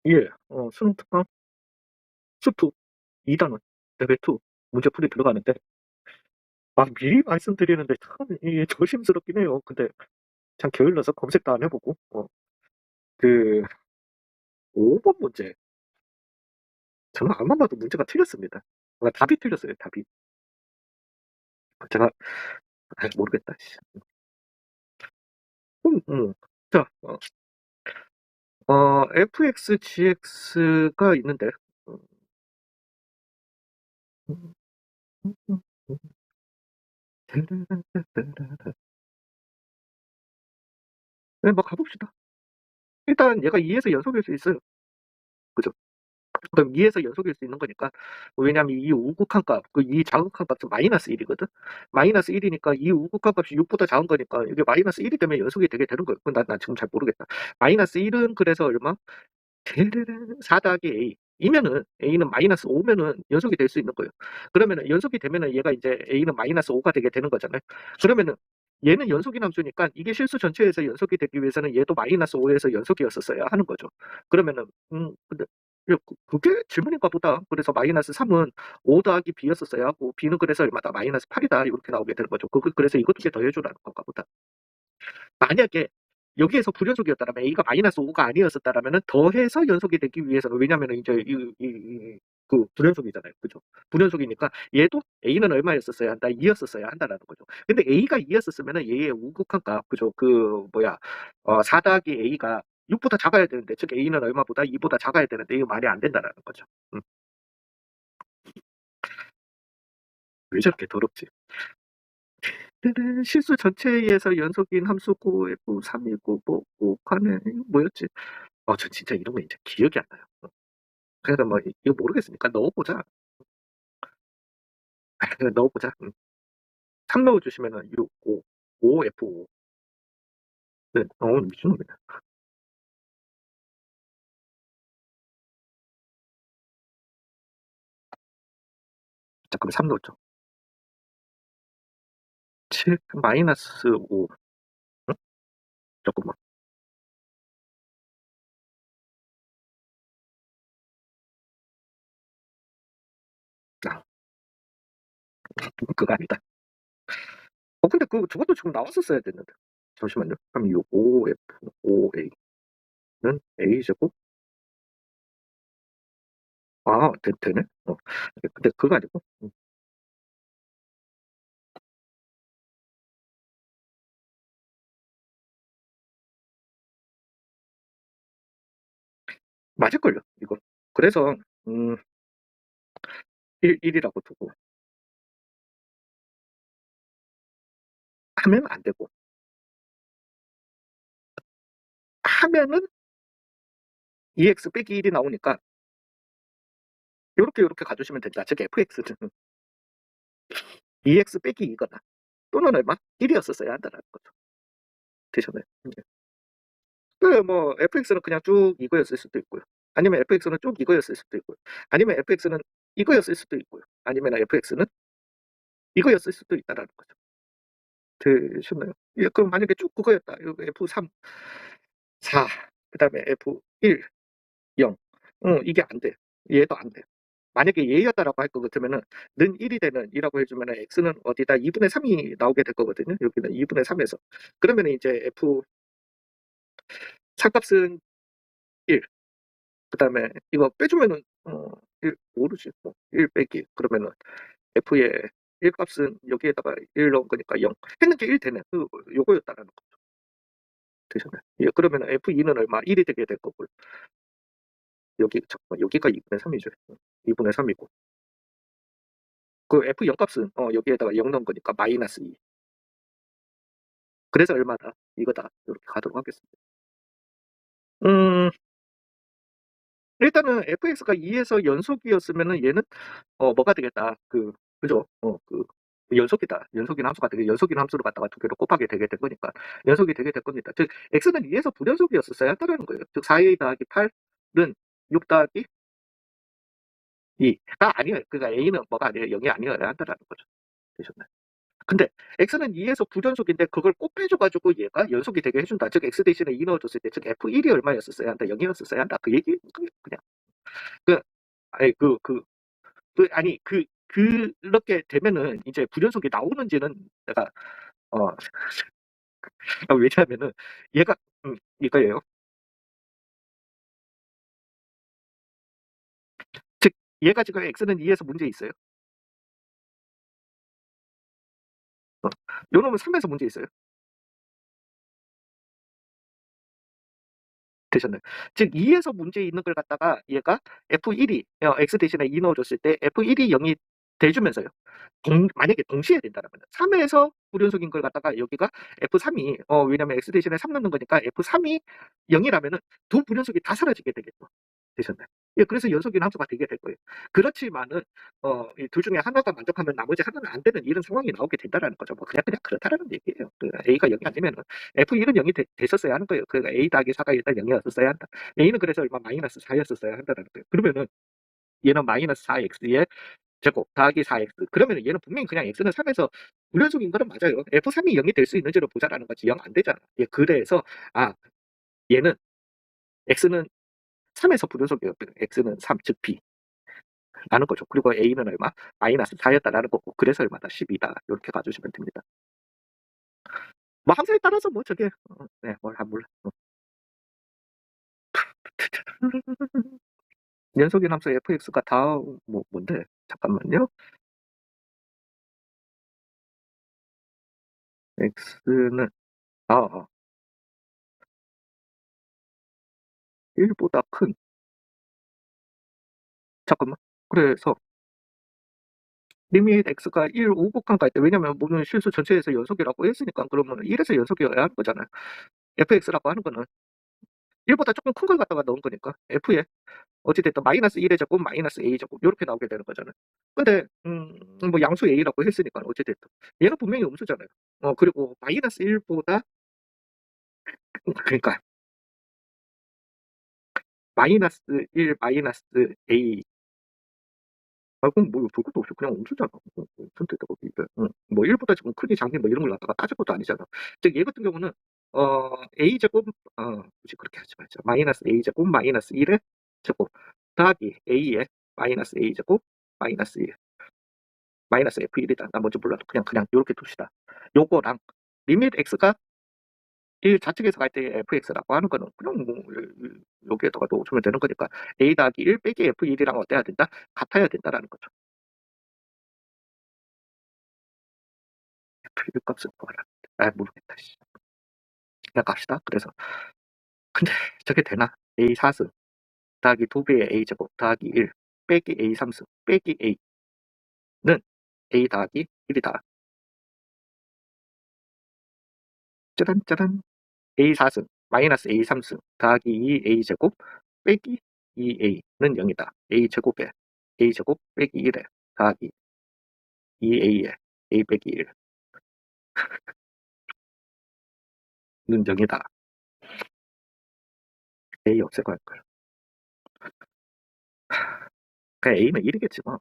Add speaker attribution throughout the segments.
Speaker 1: 예. 수능 특강 수투 2단원 레벨 2 문제풀이 들어가는데 미리 말씀드리는데 참 이게 조심스럽긴 해요. 근데 참 게을러서 검색도 안 해 보고 그 5번 문제 저는 안만 봐도 문제가 틀렸습니다. 답이 틀렸어요, 답이. 제가 모르겠다 씨. 자 fx, gx가 있는데 음 음 음 음 음 네 뭐 가 봅시다. 일단 얘가 2 에서 연속일 수 있어요. 그죠? 그럼 2 에서 연속일 수 있는 거니까 왜냐하면 이 우극한 값, 이 자극한 값은 -1 이거든. -1 이니까 이 우극한 값이 6 보다 작은 거니까 이게 -1이 되면 연속이 되게 되는 거예요. 난 지금 잘 모르겠다. -1은 그래서 얼마? 4 더하기 A 이면은 A는 -5 면은 연속이 될 수 있는 거예요. 그러면은 연속이 되면은 얘가 이제 A는 -5가 되게 되는 거잖아요. 그러면은 얘는 연속인 함수니까 이게 실수 전체에서 연속이 되기 위해서는 얘도 -5에서 연속이었었어야 하는 거죠. 그러면은 근데 그게 질문인가 보다. 그래서 -3은 5 더하기 B였었어야 하고 B는 그래서 얼마다? -8이다. 이렇게 나오게 되는 거죠. 그래서 이것 두 개 더해 주라는 건가 보다. 만약에 여기에서 불연속이었다라면 A가 -5가 아니었었다라면은 더해서 연속이 되기 위해서는 왜냐면은 이제 불연속이잖아요. 그죠? 불연속이니까 얘도 A는 얼마였었어야 한다? 2 였었어야 한다라는 거죠. 근데 A가 2 였었으면은 얘의 우극한 값, 그죠? 4 더하기 A가 6 보다 작아야 되는데, 즉 A는 얼마보다? 2 보다 작아야 되는데 이거 말이 안 된다라는 거죠. 왜 저렇게 더럽지? 실수 전체에서 연속인 함수고 F3이고 뭐 간에 뭐였지? 저 진짜 이런 거 이제 기억이 안 나요. 그래서 뭐 이거 모르겠으니까 넣어보자. 그냥 넣어보자. 3 넣어주시면은 6, 5, 5 F5. 네, 미친놈이네. 잠깐만 3 넣었죠. 7 마이너스 5. 응? 잠깐만. 아, 그거 아니다. 근데 저것도 지금 나왔었어야 됐는데. 잠시만요. 그럼 6, 5 F, 5 A는 A 제곱? 되네. 근데 그거 아니고. 맞을걸요, 이거. 그래서, 1이라고 두고. 하면 안 되고. 하면은 2x 빼기 1이 나오니까 요렇게 가주시면 된다. 즉 fx는 2x 빼기 2거나 또는 얼마? 1이었었어야 한다는 거죠. 되셨나요? 네. fx는 그냥 쭉 이거였을 수도 있고요. 아니면 fx는 쭉 이거였을 수도 있고요. 아니면 fx는 이거였을 수도 있고요. 아니면 fx는 이거였을 수도 있다라는 거죠. 되셨나요? 예, 그럼 만약에 쭉 그거였다. 이거 f3, 4, 그다음에 f1, 0. 이게 안 돼. 얘도 안 돼. 만약에 얘였다라고 할 것 같으면은 는 1이 되는 이라고 해주면은 x는 어디다 2분의 3이 나오게 될 거거든요. 여기는 2분의 3에서. 그러면 이제 f 차값은 1. 그다음에 이거 빼주면은 1 모르지. 1 빼기 그러면은 f의 1 값은 여기에다가 1 넣은 거니까 0. 했는 게 1 되네. 요거였다라는 거 되셨나요? 예, 그러면은 f2는 얼마? 1이 되게 될 거고요. 잠깐만 여기가 2분의 3이죠. 2분의 3이고. 그 F0 값은 여기에다가 0 넣은 거니까 -2. 그래서 얼마다? 이거다. 이렇게 가도록 하겠습니다. 음, 일단은 fx가 2에서 연속이었으면은 얘는 뭐가 되겠다. 그죠? 연속이다. 연속인 함수가 되게 연속인 함수를 갖다가 두 개로 곱하게 되게 된 거니까 연속이 되게 될 겁니다. 즉 x는 2에서 불연속이었어야 한다는 거예요. 즉 4a 더하기 8은 6 더하기 2가 아니에요. 그러니까 a는 뭐가 아니에요. 0이 아니어야 한다는 거죠. 되셨나요? 근데 x는 2에서 부연속인데 그걸 꼭 빼줘가지고 얘가 연속이 되게 해준다. 즉 x 대신에 2 넣어줬을 때 즉 f1이 얼마였었어야 한다. 0이었었어야 한다. 그 얘기 그냥 그 아니 아니 그렇게 되면은 이제 부연속이 나오는지는 내가 어 왜냐하면은 얘가 이거예요. 즉 얘가 지금 x는 2에서 문제 있어요. 요놈은 3에서 문제 있어요. 되셨나요? 즉 2에서 문제 있는 걸 갖다가 얘가 F1이 X 대신에 2 넣어줬을 때 F1이 0이 돼주면서요. 만약에 동시에 된다면 3에서 불연속인 걸 갖다가 여기가 F3이 왜냐면 X 대신에 3 넣는 거니까 F3이 0이라면은 두 불연속이 다 사라지게 되겠죠. 되셨나요? 예, 그래서 연속인 함수가 되게 될 거예요. 그렇지만은 이 둘 중에 하나가 만족하면 나머지 하나는 안 되는 이런 상황이 나오게 된다라는 거죠. 뭐 그냥 그렇다라는 얘기예요. 그 A가 0이 아니면은 F1은 0이 됐었어야 하는 거예요. 그러니까 A 더하기 4가 일단 0이었어야 한다. A는 그래서 얼마 마이너스 4였었어야 한다라는 거예요. 그러면은 얘는 마이너스 4x의 제곱 더하기 4x. 그러면은 얘는 분명히 그냥 x는 3에서 불연속인 거는 맞아요. F3이 0이 될 수 있는지를 보자라는 거지. 0 안 되잖아. 예, 그래서 얘는 x는 3에서 불연속이었거든. x는 3, 즉 b 라는 거죠. 그리고 a는 얼마? 마이너스 4였다라는 거고. 그래서 얼마다? 12다. 이렇게 가주시면 됩니다. 뭐 함수에 따라서 뭐 저게 네, 몰라. 연속인 함수 fx가 다 뭔데? 잠깐만요. x는 1보다 큰. 잠깐만. 그래서 리밋 x가 1 오곡한 갈 때 왜냐면 모든 실수 전체에서 연속이라고 했으니까 그러면 1에서 연속이어야 하는 거잖아요. fx라고 하는 거는 1보다 조금 큰 걸 갖다가 넣은 거니까 f에 어찌됐든 마이너스 1의 제곱 마이너스 a 제곱 이렇게 나오게 되는 거잖아요. 근데 뭐 양수 a라고 했으니까 어찌됐든 얘는 분명히 음수잖아요. 그리고 마이너스 1보다 그러니까 마이너스 1 마이너스 a 그럼 뭐 볼 것도 없이 그냥 음수잖아. 선택해서 이게 뭐 1보다 조금 크기 작니 뭐 이런 걸 갖다가 따질 것도 아니잖아. 즉 얘 같은 경우는 a 제곱 굳이 그렇게 하지 말자. 마이너스 a 제곱 마이너스 1의 제곱 더하기 a의 마이너스 a 제곱 마이너스 1 마이너스 f1이다. 나 뭔지 몰라도 그냥 이렇게 둡시다. 요거랑 리밋 x가 1 좌측에서 갈 때 fx라고 하는 거는 그냥 뭐 여기에다가 넣어주면 되는 거니까 a 더하기 1 빼기 f1이랑 어때야 된다? 같아야 된다라는 거죠. f1 값을 구하라. 모르겠다. 씨. 그냥 갑시다. 그래서 근데 저게 되나? a 4승 더하기 2배의 a 제곱 더하기 1 빼기 a 3승 빼기 a는 a 더하기 1이다. 짜란 짜란 a 4승 마이너스 a 3승 더하기 2a 제곱 빼기 2a는 0이다. a 제곱에 a 제곱 빼기 1에 더하기 2a에 a 빼기 1는 0이다. a 없애고 할 거야. 그냥 a는 1이겠지 뭐.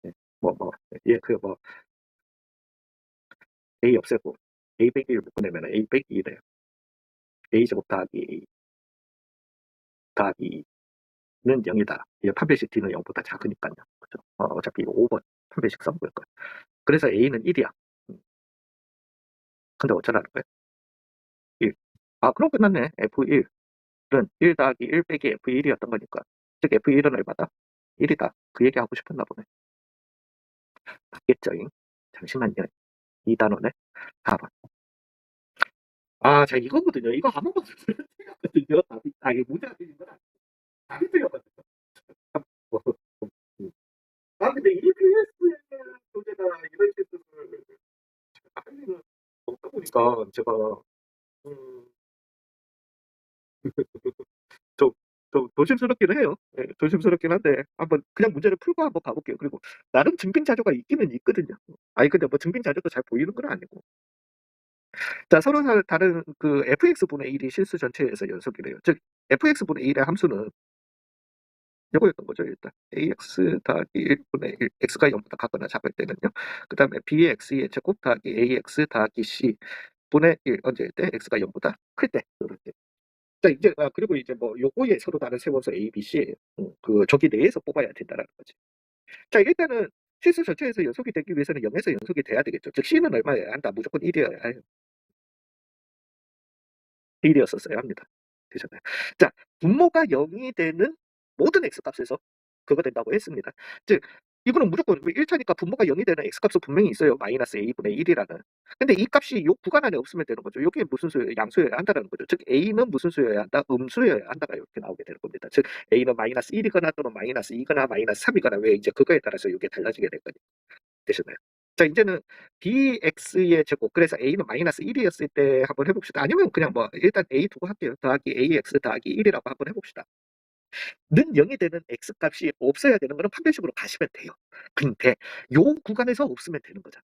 Speaker 1: 네. 뭐 a 없애고 a 빼기 1 묶어내면 a 빼기 1에 a 제곱 더하기 a 더하기 2는 0이다. 이 판별식 d는 0보다 작으니까요. 그죠? 어차피 이거 5번 판별식 써볼 거야. 그래서 a는 1이야. 근데 어쩌라는 거야? 1. 그럼 끝났네. f1은 1 더하기 1 빼기 f1이었던 거니까. 즉 f1은 얼마다? 1이다. 그 얘기 하고 싶었나 보네. 맞겠죠잉? 잠시만요. 이 단원에 4번. 자, 이거거든요. 이거 한 번만 틀렸거든요. 이게 문제가 틀린 건 아니고. 답이 틀렸거든요. 뭐, 근데 EPS 소재가 이런 식으로 할 일은 없다 보니까 제가, 음, 좀, 좀 조심스럽기는 해요. 예, 조심스럽긴 한데, 한번 그냥 문제를 풀고 한번 가볼게요. 그리고, 나름 증빙 자료가 있기는 있거든요. 근데 뭐 증빙 자료도 잘 보이는 건 아니고. 자, 서로 다른 그 fx분의 1이 실수 전체에서 연속이래요. 즉, fx분의 1의 함수는 요거였던 거죠 일단. ax 더하기 1분의 1 x가 0보다 같거나 작을 때는요. 그다음에 bx의 제곱 더하기 ax 더하기 c 분의 1 언제일 때 x가 0보다 클 때 요렇게. 자 이제 그리고 이제 뭐 요거에 서로 다른 세원수 a, b, c예요. 그 저기 내에서 뽑아야 된다라는 거지. 자 일단은 실수 전체에서 연속이 되기 위해서는 0에서 연속이 돼야 되겠죠. 즉 c는 얼마여야 한다? 무조건 1이어야 해요. 1이었었어야 합니다. 되셨나요? 자, 분모가 0이 되는 모든 x값에서 그거 된다고 했습니다. 즉 이거는 무조건 1차니까 분모가 0이 되는 x값은 분명히 있어요. 마이너스 a분의 1이라는. 근데 이 값이 요 구간 안에 없으면 되는 거죠. 요게 무슨 수예요? 양수여야 한다는 거죠. 즉 a는 무슨 수여야 한다? 음수여야 한다가 이렇게 나오게 되는 겁니다. 즉 a는 마이너스 1이거나 또는 마이너스 2거나 마이너스 3이거나 왜 이제 그거에 따라서 이게 달라지게 될 거니까. 되셨나요? 자 이제는 bx의 제곱 그래서 a는 마이너스 1이었을 때 한번 해봅시다. 아니면 그냥 뭐 일단 a 두고 할게요. 더하기 ax 더하기 1이라고 한번 해봅시다. 는 0이 되는 x값이 없어야 되는 거는 판별식으로 가시면 돼요. 근데 요 구간에서 없으면 되는 거잖아요.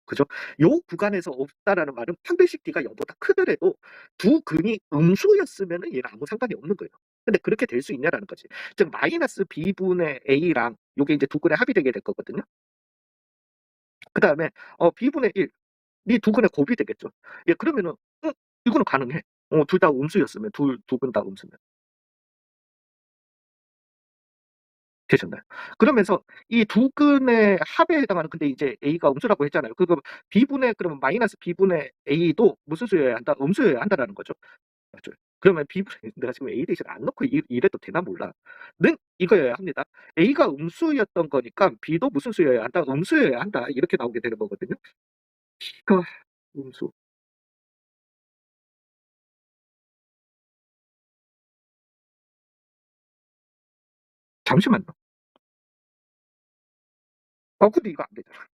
Speaker 1: 그죠? 요 구간에서 없다라는 말은 판별식 d가 0보다 크더라도 두 근이 음수였으면 얘는 아무 상관이 없는 거예요. 근데 그렇게 될 수 있냐라는 거지. 즉 마이너스 b분의 a랑 요게 이제 두 근의 합이 되게 될 거거든요. 그 다음에 b분의 1 이 두 근의 곱이 되겠죠. 예, 그러면은 이거는 가능해. 둘 다 음수였으면 두 근 다 음수면 되셨나요? 그러면서 이 두 근의 합에 해당하는 근데 이제 a가 음수라고 했잖아요. 그거 b분의 그러면 마이너스 b분의 a도 무슨 수여야 한다? 음수여야 한다라는 거죠. 맞죠? 그러면 b분의 내가 지금 a 대신 안 넣고 이래도 되나 몰라. 는 이거여야 합니다. a가 음수였던 거니까 b도 무슨 수여야 한다? 음수여야 한다. 이렇게 나오게 되는 거거든요. b가 음수. 잠시만요. 근데 이거 안 되잖아.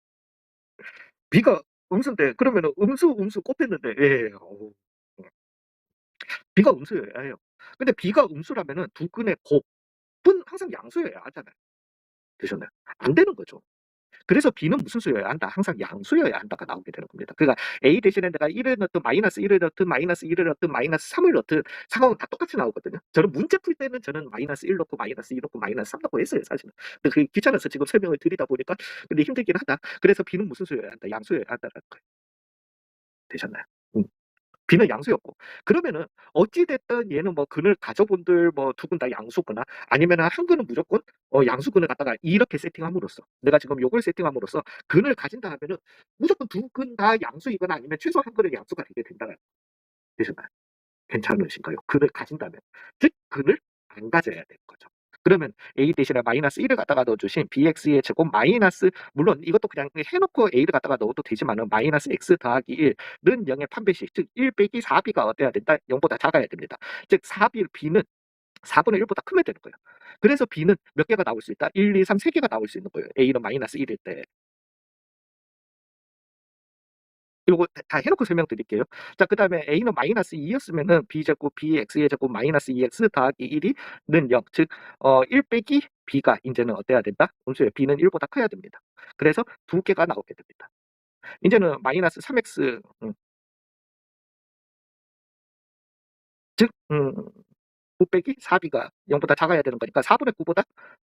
Speaker 1: b가 음수인데 그러면은 음수 곱했는데 예. b가 음수여야 해요. 근데 b가 음수라면은 두 근의 곱은 항상 양수여야 하잖아요. 되셨나요? 안 되는 거죠. 그래서 b는 무슨 수여야 한다? 항상 양수여야 한다가 나오게 되는 겁니다. 그러니까 a 대신에 내가 1을 넣든 마이너스 1을 넣든 마이너스 2를 넣든 마이너스 3을 넣든 상황은 다 똑같이 나오거든요. 저는 문제 풀 때는 저는 마이너스 1 넣고 마이너스 2 넣고 마이너스 3 넣고 했어요 사실은. 근데 그게 귀찮아서 지금 설명을 드리다 보니까 근데 힘들긴 하다. 그래서 b는 무슨 수여야 한다? 양수여야 한다라는 거예요. 되셨나요? 음. b는 양수였고 그러면은 어찌 됐든 얘는 뭐 근을 가져본들 뭐 두 분 다 양수거나 아니면은 한 근은 무조건 양수근을 갖다가 이렇게 세팅함으로써 내가 지금 요걸 세팅함으로써 근을 가진다 하면은 무조건 두 근 다 양수이거나 아니면 최소 한 근은 양수가 되게 된다 되셨나요? 괜찮으신가요? 근을 가진다면 즉 근을 안 가져야 되는 거죠. 그러면 a 대신에 마이너스 1을 갖다가 넣어주신 bx의 제곱 마이너스 물론 이것도 그냥 해놓고 a를 갖다가 넣어도 되지만은 마이너스 x 더하기 1는 0의 판별식 즉 1 빼기 4b가 어때야 된다? 0보다 작아야 됩니다. 즉 4b b는 4분의 1보다 크면 되는 거예요. 그래서 b는 몇 개가 나올 수 있다? 1, 2, 3, 3개가 나올 수 있는 거예요. a는 마이너스 1일 때. 요거 다 해놓고 설명드릴게요. 자, 그 다음에 a는 마이너스 2였으면은 b제곱 bx의 제곱 마이너스 2x 더하기 1이는 0. 즉, 1 빼기 b가 이제는 어때야 된다? 음수예요. b는 1보다 커야 됩니다. 그래서 두 개가 나오게 됩니다. 이제는 마이너스 3x, 즉, 9 빼기 4b가 0보다 작아야 되는 거니까 4분의 9보다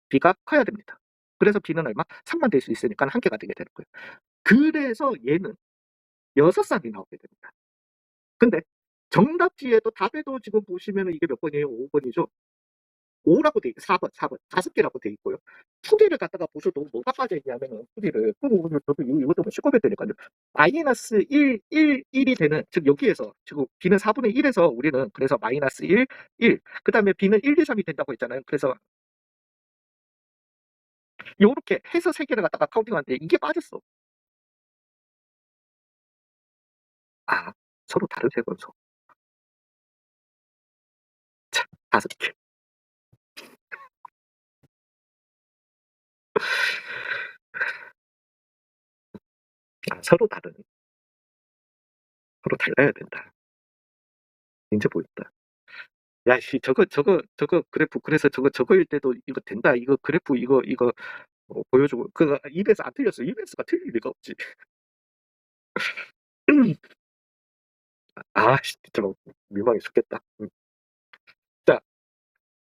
Speaker 1: b가 커야 됩니다. 그래서 b는 얼마? 3만 될 수 있으니까 한 개가 되게 되는 거예요. 그래서 얘는 6쌍이 나오게 됩니다. 근데 정답지에도 답에도 지금 보시면은 이게 몇 번이에요? 5번이죠. 5라고 돼 있고 4번, 4번, 5개라고 돼 있고요. 풀이를 갖다가 보셔도 뭐가 빠져 있냐면은 풀이를 저도 이것도 뭐 시겁에 되니까요. 마이너스 1, 1, 1이 되는 즉 여기에서 지금 b는 4분의 1에서 우리는 그래서 마이너스 1, 1. 그 다음에 b는 1, 2, 3이 된다고 했잖아요. 그래서 요렇게 해서 3개를 갖다가 카운팅하는데 이게 빠졌어. 아, 서로 다른 세번수. 자, 5개. 아, 서로 달라야 된다. 이제 보인다. 야, 씨, 저거 그래프, 그래서 저거일 때도 이거 된다. 이거 그래프, 이거 보여주고. 그거 EBS 안 틀렸어. EBS가 틀릴 리가 없지. 아, 씨, 진짜 막 민망해 죽겠다. 자,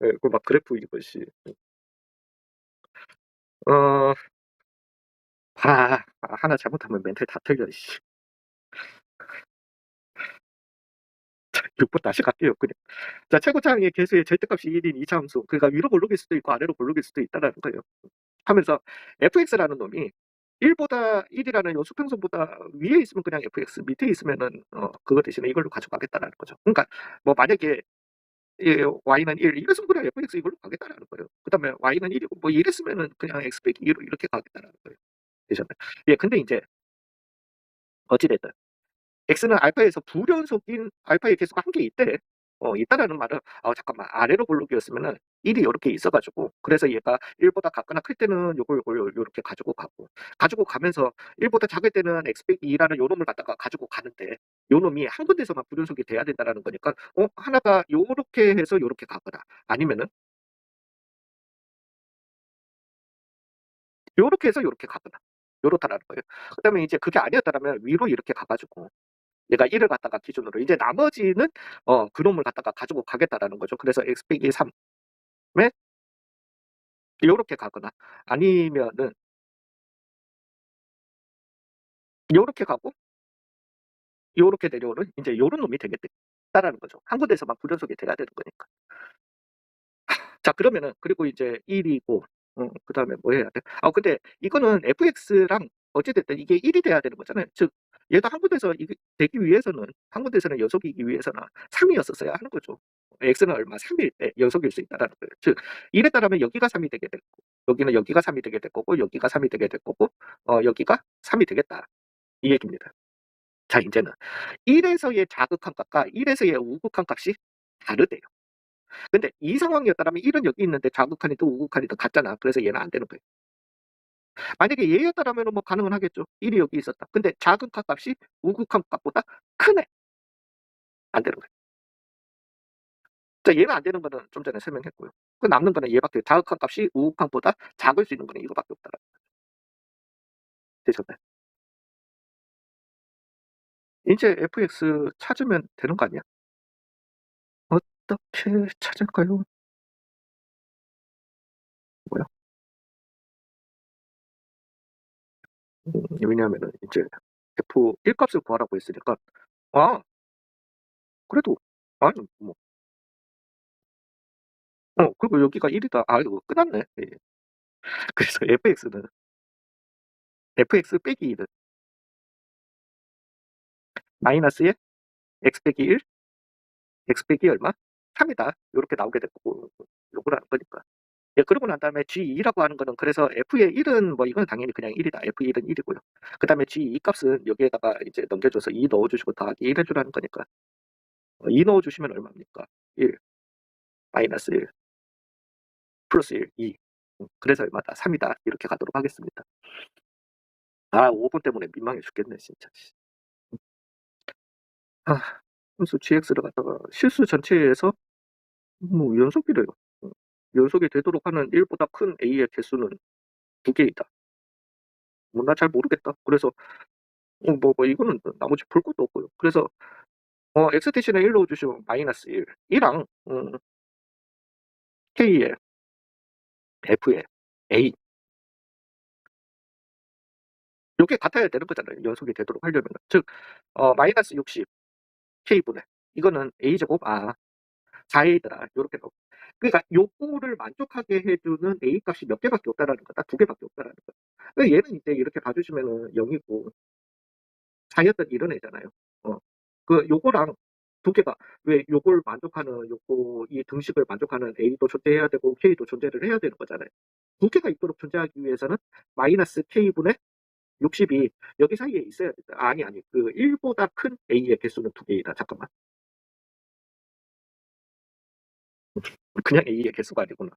Speaker 1: 예, 그막 그래프 이거, 씨. 어 하나 잘못하면 멘탈 다 틀려 씨. 6번 다시 갈게요 그냥. 자 최고차항의 개수의 절대값이 1인 이차함수 그러니까 위로 볼록일 수도 있고 아래로 볼록일 수도 있다라는 거예요. 하면서 fx라는 놈이 1 보다 1 이라는 요 수평선보다 위에 있으면 그냥 fx 밑에 있으면은 그거 대신에 이걸로 가져가겠다라는 거죠. 그러니까 뭐 만약에 예 y는 1 이랬으면 그냥 fx 이걸로 가겠다라는 거예요. 그다음에 y는 1 이고 뭐 이랬으면은 그냥 x 빼기 2로 이렇게 가겠다라는 거예요. 되셨나요? 예 근데 인제 어찌 됐든 x는 알파에서 부연속인 알파의 개수가 한 개 있대. 있다라는 말은 잠깐만 아래로 볼록이었으면은 1이 요렇게 있어 가지고 그래서 얘가 1 보다 작거나 클 때는 요걸 요렇게 가지고 가고 가지고 가면서 1 보다 작을 때는 x 빼기 2라는 요 놈을 갖다가 가지고 가는데 요 놈이 한 군데서만 부연속이 돼야 된다라는 거니까 하나가 요렇게 해서 요렇게 가거나 아니면은 요렇게 해서 요렇게 가거나 요렇다라는 거예요. 그다음에 이제 그게 아니었다라면 위로 이렇게 가 가지고 얘가 1을 갖다가 기준으로 이제 나머지는 그놈을 갖다가 가지고 가겠다라는 거죠. 그래서 x 빼기 3에 요렇게 가거나 아니면은 요렇게 가고 요렇게 내려오는 인제 요런 놈이 되겠다라는 거죠. 한 군데에서만 불연속이 돼야 되는 거니까. 자 그러면은 그리고 이제 1 이고 그다음에 뭐 해야 돼? 근데 이거는 fx랑 어찌 됐든 이게 1이 돼야 되는 거잖아요. 즉 얘도 한 군데서 이게 되기 위해서는 한 군데서는 연속이기 위해서는 3 이었었어야 하는 거죠. x는 얼마? 3일 때 연속일 수 있다라는 거예요. 즉 1에 따르면 여기가 3이 되게 될 거고 여기는 여기가 3이 되게 될 거고 여기가 3이 되게 될 거고 여기가 3이 되겠다. 이 얘기입니다. 자 인제는 1 에서의 자극한 값과 1 에서의 우극한 값이 다르대요. 근데 이 상황이었다라면 1은 여기 있는데 자극한이든 우극한이든 같잖아. 그래서 얘는 안 되는 거예요. 만약에 얘였다라면은 뭐 가능은 하겠죠. 1이 여기 있었다. 근데 자극한 값이 우극한 값보다 크네. 안 되는 거예요. 자 얘는 안 되는 거는 좀 전에 설명했고요. 그 남는 거는 얘밖에 자극한 값이 우극한보다 작을 수 있는 거는 이거밖에 없다라는 거죠. 되셨나요? 인제 fx 찾으면 되는 거 아니야? 어떻게 찾을까요? 뭐야? 왜냐하면은 인제 f1 값을 구하라고 했으니까 아 그래도 아니 뭐 그리고 여기가 1 이다. 이거 끝났네. 예. 그래서 fx는 fx 빼기 2는 마이너스의 x 빼기 1 x 빼기 얼마? 3 이다. 요렇게 나오게 될 거고 요걸 하는 거니까. 예 그러고 난 다음에 G2라고 하는 거는 그래서 F의 1은 뭐 이건 당연히 그냥 1이다. F1은 1이고요. 그다음에 G2 값은 여기에다가 이제 넘겨 줘서 2 넣어 주시고 더하기 1 해 주라는 거니까 2 넣어 주시면 얼마입니까? 1 마이너스 1 플러스 1 2 그래서 얼마다? 3 이다. 이렇게 가도록 하겠습니다. 5분 때문에 민망해 죽겠네 진짜 씨. 함수 gx를 갖다가 실수 전체에서 뭐 연속이래요. 어 연속이 되도록 하는 1 보다 큰 a의 개수는 2 개이다. 뭐 나 잘 모르겠다. 그래서 뭐 이거는 나머지 볼 것도 없고요. 그래서 x 대신에 1 넣어 주시면 마이너스 1 이랑 k의 f의 a 요게 같아야 되는 거잖아요, 연속이 되도록 하려면은. 즉 마이너스 60 k분의 이거는 a 제곱 4a더라 요렇게 나오고 그러니까 요거를 만족하게 해 주는 a 값이 몇 개밖에 없다라는 거 딱 2 개밖에 없다라는 거예요. 그러니까 얘는 이제 이렇게 봐 주시면은 0 이고 4 였던 이런 애잖아요. 어 요거랑 2 개가 왜 요걸 만족하는 요거 이 등식을 만족하는 a도 존재해야 되고 k도 존재를 해야 되는 거잖아요. 2 개가 있도록 존재하기 위해서는 마이너스 k분의 60이 여기 사이에 있어야 된다. 아니 그 1 보다 큰 a의 개수는 2 개이다. 잠깐만. 그냥 a의 개수가 아니구나.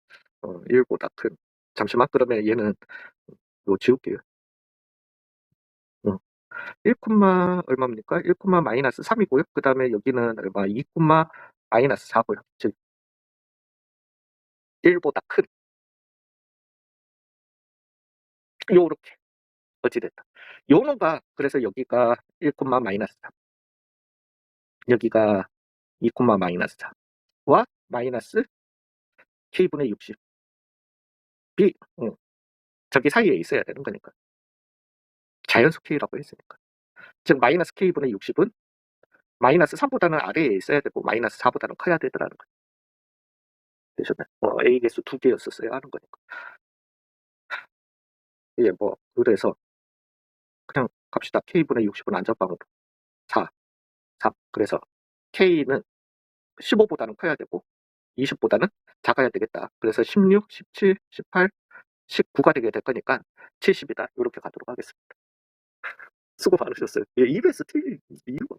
Speaker 1: 1 보다 큰. 잠시만 그러면 얘는 요거 지울게요. 어 1 얼마입니까? 1 마이너스 3 이고요. 그다음에 여기는 얼마 2 마이너스 4 고요. 즉 1 보다 큰 요렇게 어찌 됐든. 요노가 그래서 여기가 1 마이너스 3 여기가 2 마이너스 4와 마이너스 k분의 60이 저기 사이에 있어야 되는 거니까. 자연수 K라고 했으니까. 즉 마이너스 K분의 60은 마이너스 3보다는 아래에 있어야 되고 마이너스 4보다는 커야 되더라는 거예요. 되셨나요? A 개수 2개였었어야 하는 거니까. 예, 뭐 그래서 그냥 갑시다. K분의 60은 안전방으로 4, 3. 그래서 K는 15보다는 커야 되고 20보다는 작아야 되겠다. 그래서 16, 17, 18, 19가 되게 될 거니까 70이다. 이렇게 가도록 하겠습니다. 수고 많으셨어요. 예, EBS 틀릴 이유가